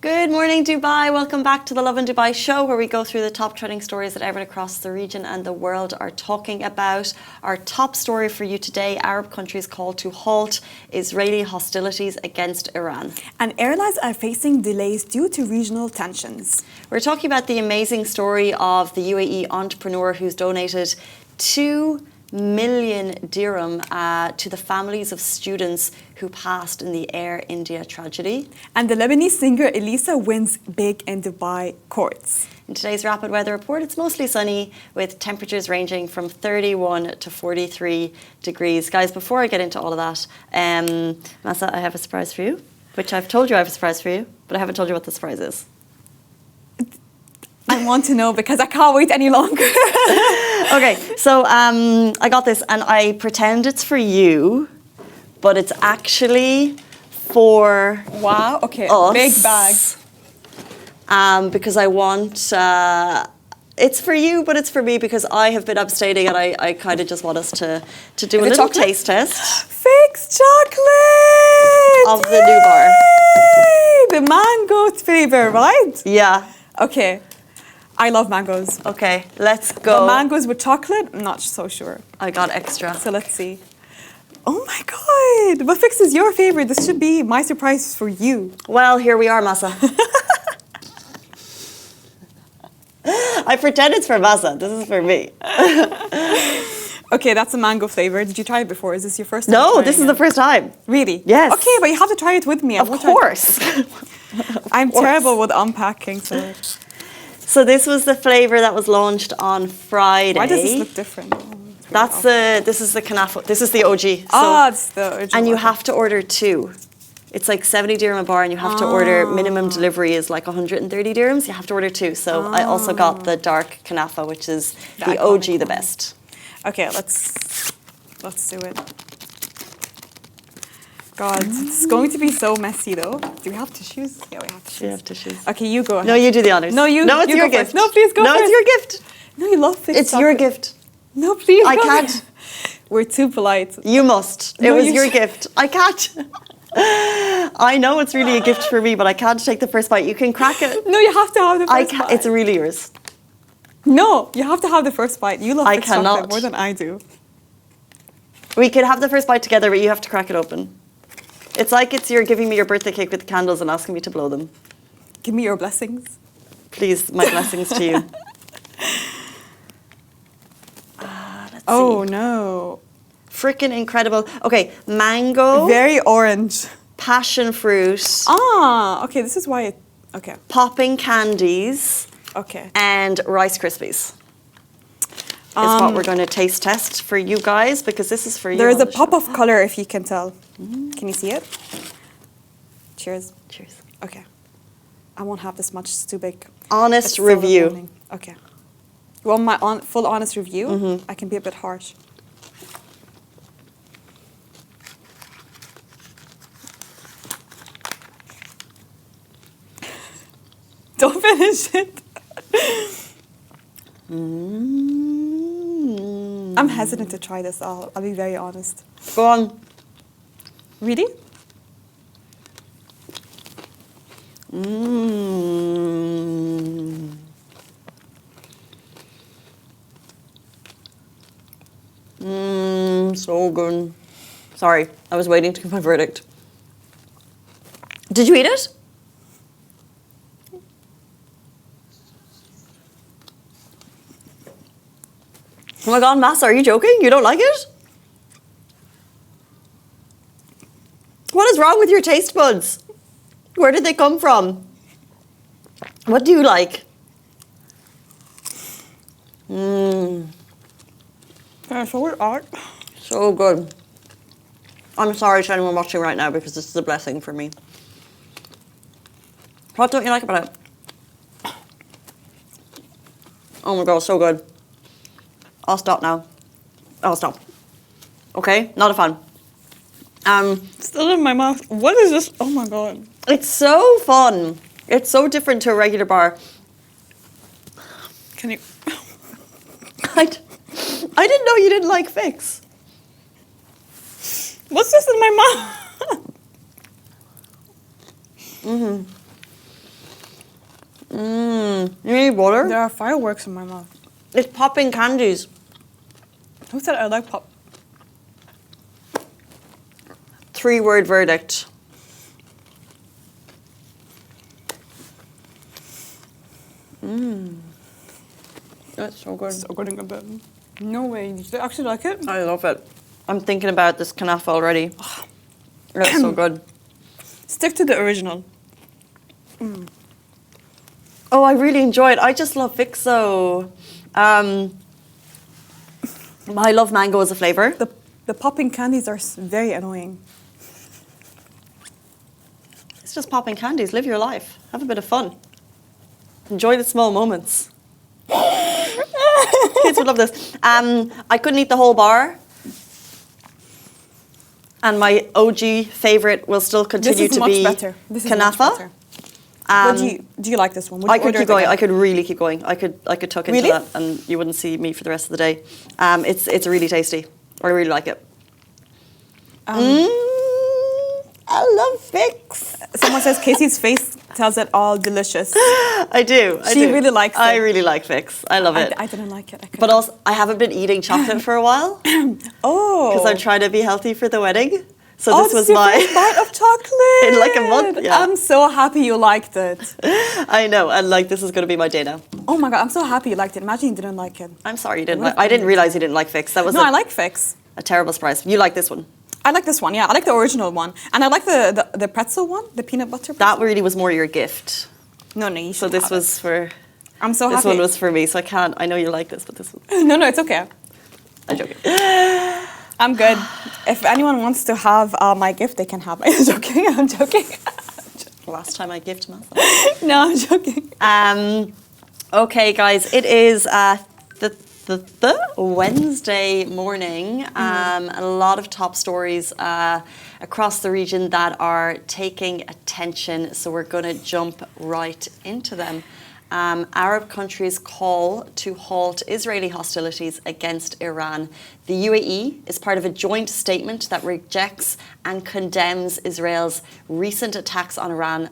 Good morning, Dubai. Welcome back to the Lovin Dubai show, where we go through the top trending stories that everyone across the region and the world are talking about. Our top story for you today: Arab countries call to halt Israeli hostilities against Iran. And airlines are facing delays due to regional tensions. We're talking about the amazing story of the UAE entrepreneur who's donated 2 million dirham to the families of students who passed in the Air India tragedy. And the Lebanese singer Elissa wins big in Dubai courts. In today's rapid weather report, it's mostly sunny with temperatures ranging from 31 to 43 degrees. Guys, before I get into all of that, Masa, I have a surprise for you, which I've told you I have a surprise for you, but I haven't told you what the surprise is. I want to know because I can't wait any longer. Okay, so I got this and I pretend it's for you, but it's actually for Wow, okay, us, big bag. because I want, it's for you, but it's for me because I have been abstaining and I kind of just want us to do a little chocolate? taste test Fix chocolate! of the new bar. Yay! The mango flavor, right? Yeah, Okay. I love mangoes. okay, let's But go. mangoes with chocolate, I'm not so sure. I got extra. So let's see. Oh my god! What Fix is your favorite? This should be my surprise for you. Well, here we are, Masa. I pretend it's for Masa. This is for me. Okay, that's a mango flavor. Did you try it before? Is this your first time? No, trying this is it? the first time. Really? Yes. Okay, but you have to try it with me. I Of won't try it- course. I'm terrible with unpacking, so So this was the flavor that was launched on Friday. why does this look different? This is the kanafa. This is the OG. So, It's the original. and you one. have to order 2. It's like 70 dirham a bar, and you have to order. Minimum delivery is like 130 dirhams. You have to order 2. So I also got the dark kanafa, which is the OG, iconic the one. best. Okay, let's do it. God, it's going to be so messy though. Do we have tissues? Yeah, we have tissues. You have tissues. Okay, you go ahead. No, you do the honors. No, you. No, it's you your go gift. first. No, please go No, first. it's your gift. No, you love fixed It's your chocolate. gift. No, please. I go can't. ahead. We're too polite. You must. It No, was you your should- gift. I can't. I know it's really a gift for me, but I can't take the first bite. You can crack it. No, you have to have the I first can't. bite. It's really yours. No, you have to have the first bite. You love I fixed chocolate cannot. more than I do. We could have the first bite together, but you have to crack it open. It's like you're giving me your birthday cake with the candles and asking me to blow them. Give me your blessings. Please, my blessings to you. Let's Oh see. no. Freaking incredible. Okay, mango, Very orange. passion fruit, Okay, this is why it. Okay, popping candies, okay. and Rice Krispies. Is what we're going to taste test for you guys, because this is for you. There is on a the pop show. of color if you can tell. Can you see it? Cheers. Cheers. Okay. I won't have this much, it's too big. Honest It's still the review. morning. Okay. You want my full honest review? I can be a bit harsh. Don't finish it. I'm hesitant to try this. I'll be very honest. Go on. Really? So good. Sorry, I was waiting to give my verdict. Did you eat it? Oh my God, Massa, are you joking? You don't like it? What is wrong with your taste buds? Where did they come from? What do you like? So art. So good. I'm sorry to anyone watching right now because this is a blessing for me. What don't you like about it? Oh my God, so good. I'll stop now. I'll stop. Okay, not a fan. Still in my mouth. What is this? Oh my god. It's so fun. It's so different to a regular bar. Can you? I didn't know you didn't like Fix. What's this in my mouth? You need water? There are fireworks in my mouth. It's popping candies. Who said I like pop? 3-word verdict. That's so good. So good in bed. No way. Did you actually like it? I love it. I'm thinking about this kanafa already. It's so good. Stick to the original. Oh, I really enjoy it. I just love Fixo. I love mango as a flavour. The popping candies are very annoying. It's just popping candies. Live your life. Have a bit of fun. Enjoy the small moments. Kids would love this. I couldn't eat the whole bar. And my OG favourite will still continue to be kanafa. But do you like this one? Would you I could order keep it going. again? I could really keep going. I could tuck into Really? that, and you wouldn't see me for the rest of the day. It's really tasty. I really like it. I love Fix. Someone says Casey's face tells it all delicious. I do. She really likes it. I really like Fix. I love it. I didn't like it. But also, I haven't been eating chocolate for a while Oh. because I'm trying to be healthy for the wedding. So Oh, this was your my first bite of chocolate. in like a month. Yeah, I'm so happy you liked it. I know, and like this is going to be my day now. Oh my god, I'm so happy you liked it. Imagine you didn't like it. I'm sorry you didn't. I didn't realize you didn't like Fix. That was No, I like Fix. a terrible surprise. You like this one? I like this one, yeah. I like the original one. And I like the pretzel one, the peanut butter pretzel. That really was more your gift. No, you So should this have was it. for. I'm so This happy. one was for me, so I can't. I know you like this, but this one. No, it's okay. I'm joking. I'm good. If anyone wants to have my gift, they can have it. I'm joking. I'm joking. Last time I gifted myself. No, I'm joking. Okay, guys, it is the Wednesday morning. A lot of top stories across the region that are taking attention, so we're going to jump right into them. Arab countries call to halt Israeli hostilities against Iran. The UAE is part of a joint statement that rejects and condemns Israel's recent attacks on Iran,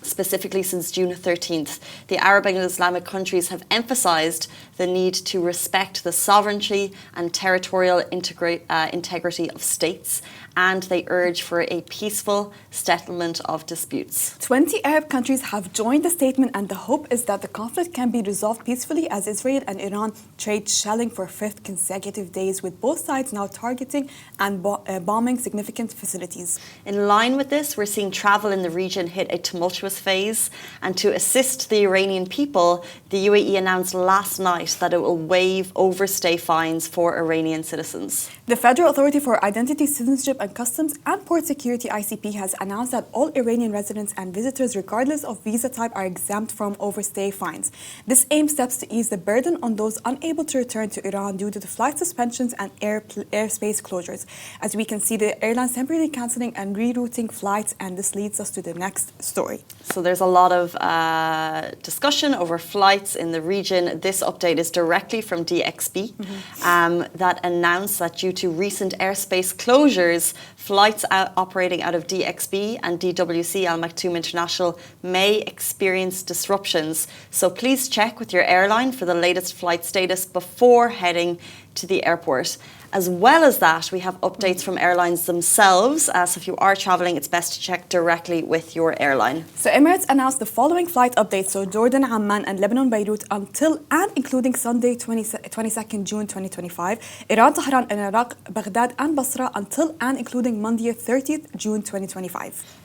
specifically since June 13th. The Arab and Islamic countries have emphasized the need to respect the sovereignty and territorial integrity of states, and they urge for a peaceful settlement of disputes. 20 Arab countries have joined the statement, and the hope is that the conflict can be resolved peacefully as Israel and Iran trade shelling for 5th consecutive days, with both sides now targeting and bombing significant facilities. In line with this, we're seeing travel in the region hit a tumultuous phase, and to assist the Iranian people, the UAE announced last night that it will waive overstay fines for Iranian citizens. The Federal Authority for Identity, Citizenship and Customs and Port Security (ICP) has announced that all Iranian residents and visitors, regardless of visa type, are exempt from overstay fines. This aims steps to ease the burden on those unable to return to Iran due to the flight suspensions and airspace closures. As we can see, the airlines temporarily cancelling and rerouting flights, and this leads us to the next story. So there's a lot of discussion over flights in the region. This update is directly from DXB that announced that due to recent airspace closures, flights operating out of DXB and DWC Al Maktoum International may experience disruptions. So please check with your airline for the latest flight status before heading to the airport. As well as that, we have updates from airlines themselves. So if you are travelling, it's best to check directly with your airline. So Emirates announced the following flight updates. So Jordan, Amman and Lebanon, Beirut until and including Sunday, 22nd June 2025. Iran, Tehran and Iraq, Baghdad and Basra until and including Monday, 30th June 2025.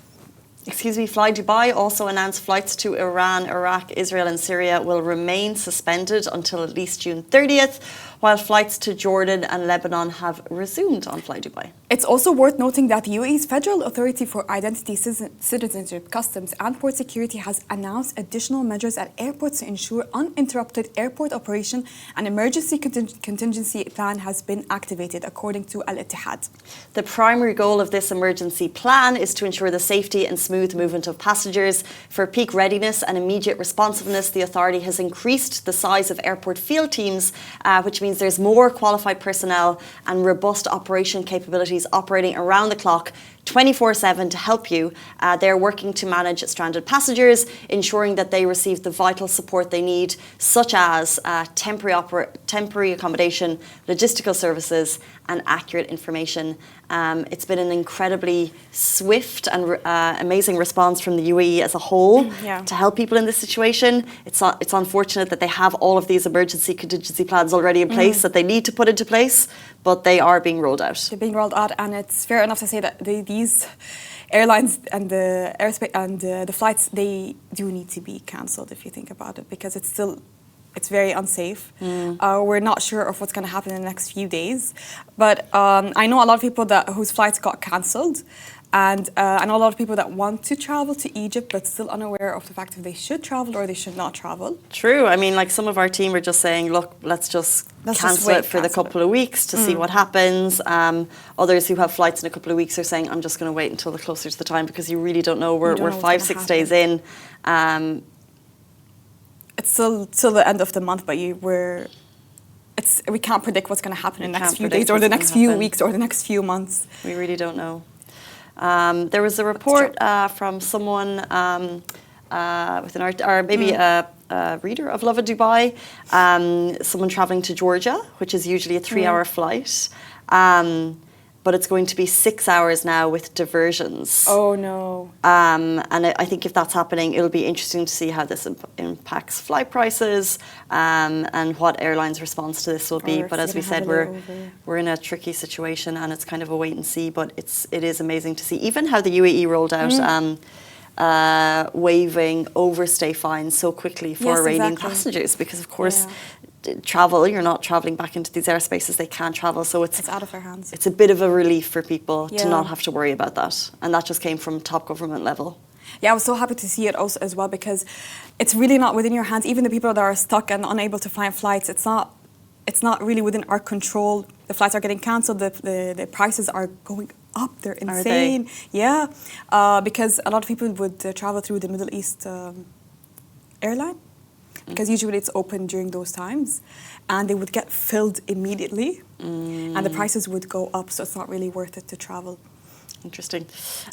Flydubai also announced flights to Iran, Iraq, Israel and Syria will remain suspended until at least June 30th, while flights to Jordan and Lebanon have resumed on Flydubai. It's also worth noting that the UAE's Federal Authority for Identity, Citizenship, Customs and Port Security has announced additional measures at airports to ensure uninterrupted airport operation. An emergency contingency plan has been activated, according to Al Ittihad. The primary goal of this emergency plan is to ensure the safety and smooth movement of passengers. For peak readiness and immediate responsiveness, the authority has increased the size of airport field teams, which means means there's more qualified personnel and robust operation capabilities operating around the clock 24/7 to help you. They're working to manage stranded passengers, ensuring that they receive the vital support they need, such as temporary accommodation, logistical services, and accurate information. It's been an incredibly swift and amazing response from the UAE as a whole to help people in this situation. It's unfortunate that they have all of these emergency contingency plans already in place that they need to put into place, but they are being rolled out. They're being rolled out, and it's fair enough to say that these airlines and the airspace and the flights, they do need to be cancelled if you think about it, because it's very unsafe. We're not sure of what's going to happen in the next few days. But I know a lot of people whose flights got cancelled. And I know a lot of people that want to travel to Egypt but still unaware of the fact if they should travel or they should not travel. True. I mean, like some of our team are just saying, look, let's just cancel it for the couple of weeks to see what happens. Others who have flights in a couple of weeks are saying, I'm just going to wait until the closer to the time because you really don't know. We're 5-6 days in. It's still the end of the month, but we can't predict what's going to happen in the next few days or the next few weeks or the next few months. We really don't know. There was a report from someone within or maybe a reader of Lovin Dubai, someone travelling to Georgia, which is usually a 3-hour flight. But it's going to be 6 hours now with diversions. Oh, no. And I think if that's happening, it'll be interesting to see how this impacts flight prices and what airlines' response to this will be. But as we said, we're in a tricky situation and it's kind of a wait and see. But it is amazing to see even how the UAE rolled out waiving overstay fines so quickly for Iranian passengers because, of course, you're not travelling back into these airspaces, they can't travel, so it's out of our hands. It's a bit of a relief for people to not have to worry about that, and that just came from top government level. Yeah, I was so happy to see it also as well because it's really not within your hands. Even the people that are stuck and unable to find flights, it's not really within our control. The flights are getting cancelled, the prices are going up, they're insane. Are they? Yeah, because a lot of people would travel through the Middle East airline. Because usually it's open during those times and they would get filled immediately and the prices would go up, so it's not really worth it to travel. Interesting.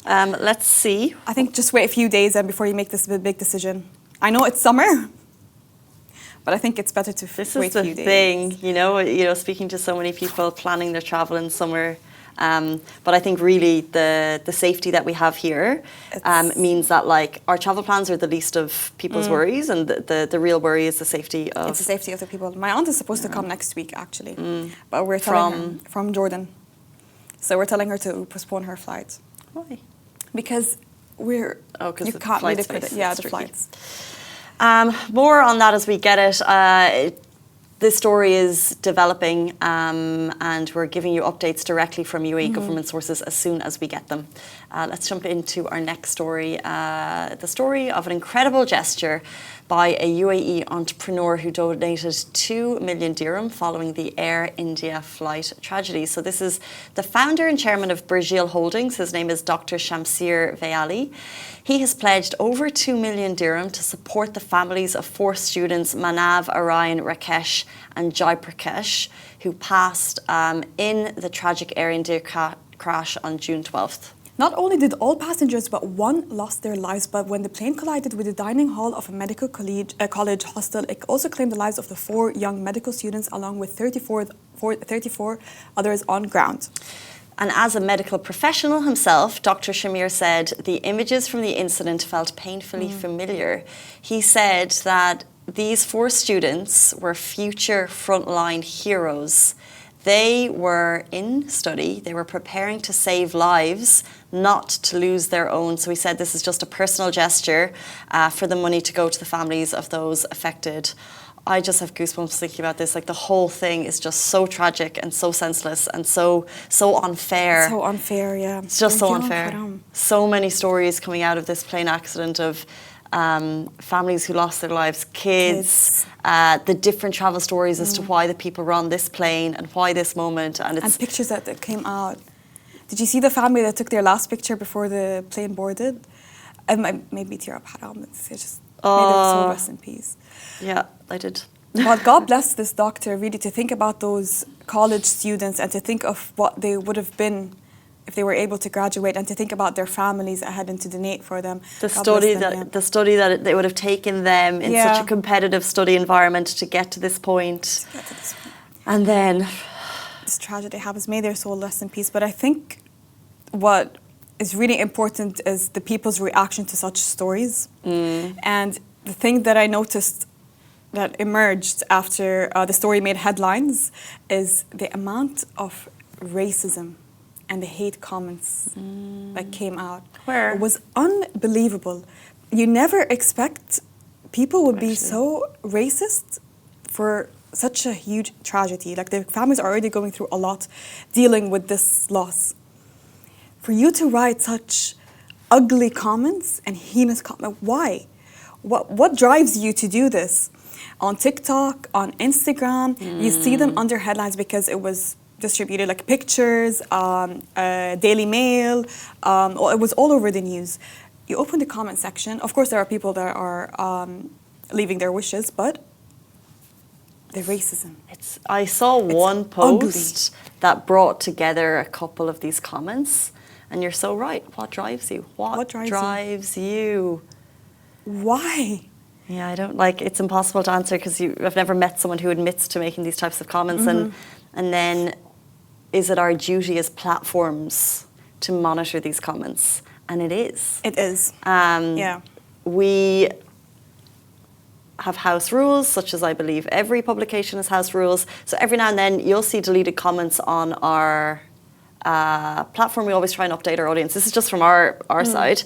Let's see. I think just wait a few days before you make this big decision. I know it's summer, but I think it's better to wait a few days. This is the thing, you know, speaking to so many people planning their travel in summer. But I think really the safety that we have here means that like our travel plans are the least of people's worries, and the real worry is the safety of... It's the safety of the people. My aunt is supposed to come next week actually, but we're telling her from Jordan. So we're telling her to postpone her flight. Why? Because you can't really predict the flights. More on that as we get it. This story is developing and we're giving you updates directly from UAE government sources as soon as we get them. Let's jump into our next story. The story of an incredible gesture by a UAE entrepreneur who donated 2 million dirham following the Air India flight tragedy. So this is the founder and chairman of Burjeel Holdings. His name is Dr. Shamsir Vayali. He has pledged over 2 million dirham to support the families of 4 students, Manav, Orion, Rakesh and Jai Prakash, who passed in the tragic Air India crash on June 12th. Not only did all passengers but one lost their lives, but when the plane collided with the dining hall of a medical college hostel, it also claimed the lives of the 4 young medical students along with 34 others on ground. And as a medical professional himself, Dr. Shamir said the images from the incident felt painfully familiar. He said that these 4 students were future frontline heroes. They were in study, they were preparing to save lives, not to lose their own. So he said this is just a personal gesture for the money to go to the families of those affected. I just have goosebumps thinking about this. Like the whole thing is just so tragic and so senseless and so unfair. So unfair, yeah. It's just so unfair. So many stories coming out of this plane accident of families who lost their lives, kids. The different travel stories as to why the people were on this plane and why this moment. And pictures that came out. Did you see the family that took their last picture before the plane boarded? Maybe tear up haram. It's just made it so rest in peace. Yeah, I did. But God bless this doctor, really, to think about those college students and to think of what they would have been if they were able to graduate, and to think about their families that had to donate for them. The study that they would have taken them in such a competitive study environment to get to this point. And then this tragedy happens. May their soul rest in peace. But I think what is really important is the people's reaction to such stories. And the thing that I noticed that emerged after the story made headlines is the amount of racism and the hate comments that came out. It was unbelievable. You never expect people would be so racist for such a huge tragedy. Like, their families are already going through a lot dealing with this loss. For you to write such ugly comments and heinous comments, why? What drives you to do this? On TikTok, on Instagram, you see them under headlines because it was distributed, like pictures, Daily Mail, it was all over the news. You open the comment section. Of course, there are people that are leaving their wishes, but the racism. I saw one post that brought together a couple of these comments, and you're so right. What drives you? What drives you? Why? Yeah, I don't it's impossible to answer because I've never met someone who admits to making these types of comments, and then is it our duty as platforms to monitor these comments? And it is. It is. We have house rules, such as I believe every publication has house rules. So every now and then you'll see deleted comments on our platform. We always try and update our audience. This is just from our side.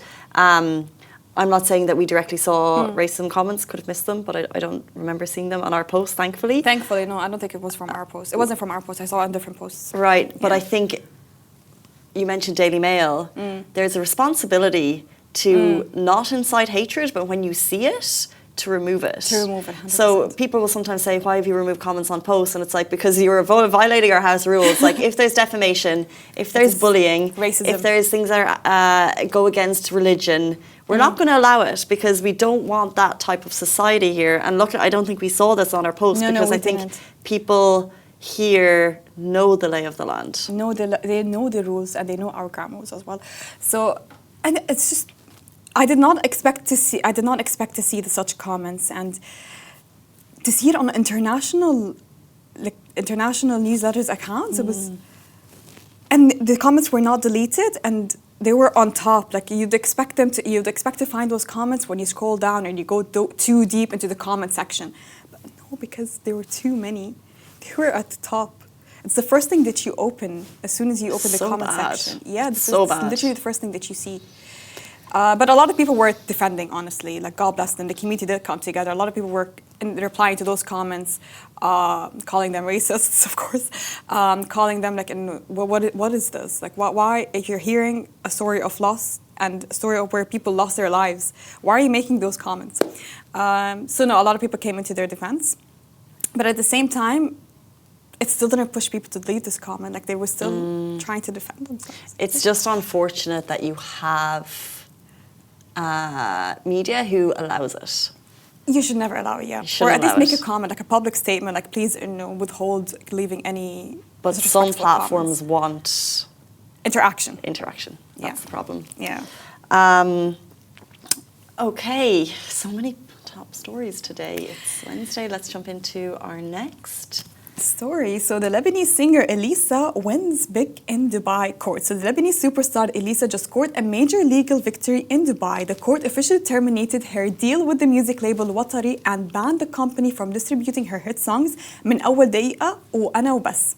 I'm not saying that we directly saw racism comments, could have missed them, but I don't remember seeing them on our post, thankfully. Thankfully, no, I don't think it was from our post. It wasn't from our post. I saw it on different posts. Right, but I think you mentioned Daily Mail. There's a responsibility to not incite hatred, but when you see it, to remove it. 100%. So people will sometimes say, why have you removed comments on posts? And it's like, because you're violating our house rules. Like, if there's defamation, if there's bullying, racism, if there's things that go against religion, we're not going to allow it, because we don't want that type of society here. And look, I don't think we saw this on our post, because I think people here know the lay of the land. They know the rules, and they know our ground rules as well. So, and it's just, I did not expect to see such comments, and to see it on international newsletters accounts. It was, and the comments were not deleted, and they were on top. Like, you'd expect to find those comments when you scroll down and you go too deep into the comment section, but no, because there were too many. They were at the top. It's the first thing that you open as soon as you open the comment section. Yeah, it's literally the first thing that you see. But a lot of people were defending, honestly. Like, God bless them. The community did come together. A lot of people were replying to those comments, calling them racists, of course, calling them like, what is this? Like, why, if you're hearing a story of loss and a story of where people lost their lives, why are you making those comments? So no, a lot of people came into their defense. But at the same time, it still didn't push people to delete this comment. Like, they were still trying to defend themselves. It's just unfortunate that you have media who allows it. You should never allow it, yeah. Or at least make a comment, like a public statement, like, please, withhold leaving any. But some platforms want interaction. That's the problem. Yeah. Okay, so many top stories today. It's Wednesday. Let's jump into our next story. So the Lebanese singer Elissa wins big in Dubai court. So the Lebanese superstar Elissa just scored a major legal victory in Dubai. The court officially terminated her deal with the music label Watari and banned the company from distributing her hit songs من أول دقيقة وأنا وبس.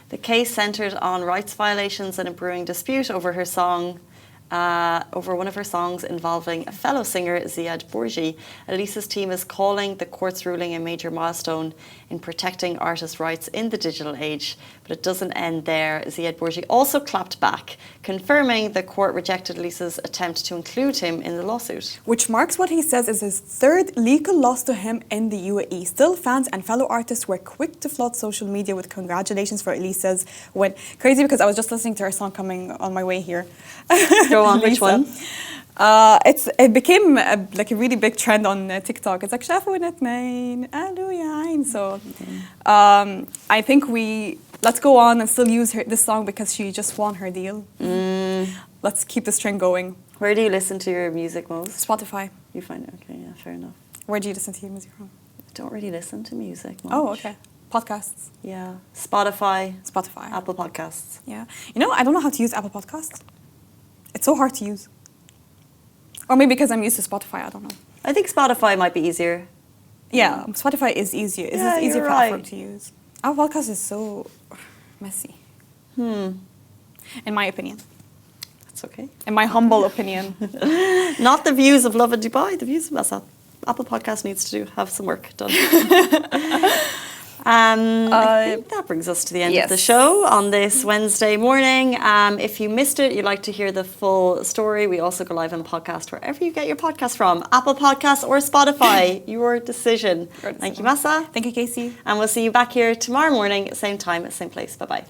The case centered on rights violations and a brewing dispute over one of her songs involving a fellow singer, Ziad Bourgi. Elissa's team is calling the court's ruling a major milestone in protecting artists' rights in the digital age. But it doesn't end there. Ziad Bourgi also clapped back, confirming the court rejected Elissa's attempt to include him in the lawsuit. Which marks what he says is his third legal loss to him in the UAE. Still, fans and fellow artists were quick to flood social media with congratulations for Elissa's win. Crazy, because I was just listening to her song coming on my way here. Go on, which one? It became like a really big trend on TikTok. It's like شافونا اتنين قالوا يا عين. So I think let's go on and still use this song because she just won her deal. Let's keep this trend going. Where do you listen to your music most? Spotify. You find it? Okay, yeah, fair enough. Where do you listen to your music from? I don't really listen to music much. Oh, okay. Podcasts. Yeah. Spotify. Apple Podcasts. Yeah. You know, I don't know how to use Apple Podcasts. It's so hard to use. Or maybe because I'm used to Spotify, I don't know. I think Spotify might be easier. Yeah, Spotify is easier. It's an easier platform to use. Apple Podcast is so messy. In my opinion. That's okay. In my humble opinion. Not the views of Lovin Dubai, the views of Massa. Apple Podcast needs to have some work done. I think that brings us to the end of the show on this Wednesday morning. If you missed it, you'd like to hear the full story, we also go live on podcast wherever you get your podcast from. Apple Podcasts or Spotify, your decision. Thank you, Massa. Thank you, Casey. And we'll see you back here tomorrow morning, same time, same place. Bye-bye.